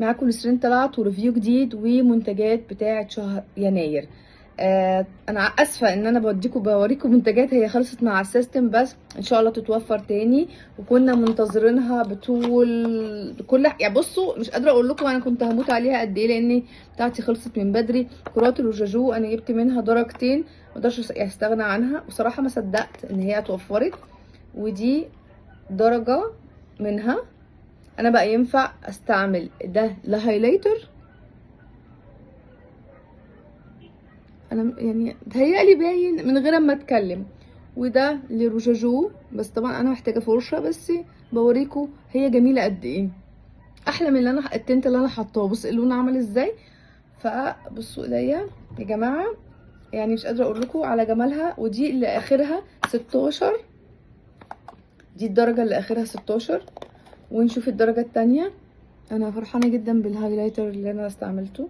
معاكم نسرين طلعت وريفيو جديد ومنتجات بتاعه شهر يناير. انا اسفه ان انا بوريكم منتجات هي خلصت مع السيستم، بس ان شاء الله تتوفر تاني، وكنا منتظرينها بكل يعني بصوا مش قادره اقول لكم انا كنت هموت عليها قد ايه، لان بتاعتي خلصت من بدري. كرات الوجاجو انا جبت منها درجتين، مقدرش استغنى عنها، وصراحه ما صدقت ان هي اتوفرت. ودي درجه منها. انا بقى ينفع استعمل ده لهايلايتر، انا يعني تهيألي باين من غير ما اتكلم. وده لروجاجو، بس طبعا انا محتاجه فرشه، بس بوريكم هي جميله قد ايه، احلى من اللي انا التنت اللي انا حاطاه. بص اللون عامل ازاي، فبصوا ايديا يا جماعه، يعني مش قادره اقول لكم على جمالها. ودي اللي اخرها 16، دي الدرجه اللي اخرها 16. ونشوف الدرجه التانية. انا فرحانه جدا بالهايلايتر اللي انا استعملته.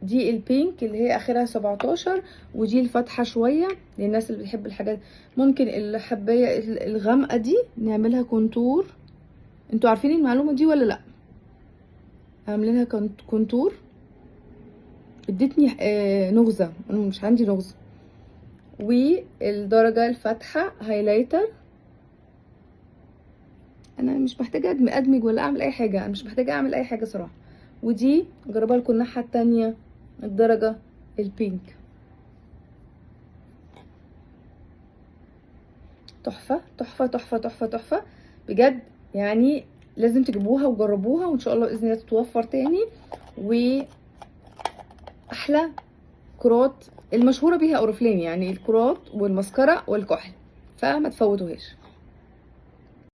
دي البينك اللي هي اخرها 17، ودي الفاتحه شويه للناس اللي بتحب الحاجات. ممكن الحبايه الغامقه دي نعملها كونتور. انتوا عارفين المعلومه دي ولا لا؟ عاملينها كونتور. ادتني نغزه، انا مش عندي نغزه. والدرجه الفاتحه هايلايتر. انا مش محتاجه ادمج ولا اعمل اي حاجه، انا مش محتاجه اعمل اي حاجه صراحه. ودي جربها لكم الناحيه التانية، الدرجه البينك. تحفه تحفه تحفه تحفه تحفه بجد، يعني لازم تجيبوها وجربوها، وان شاء الله باذن الله تتوفر تاني. واحلى كرات المشهوره بيها اورiflame، يعني الكرات والمسكره والكحل، فما تفوتوهاش.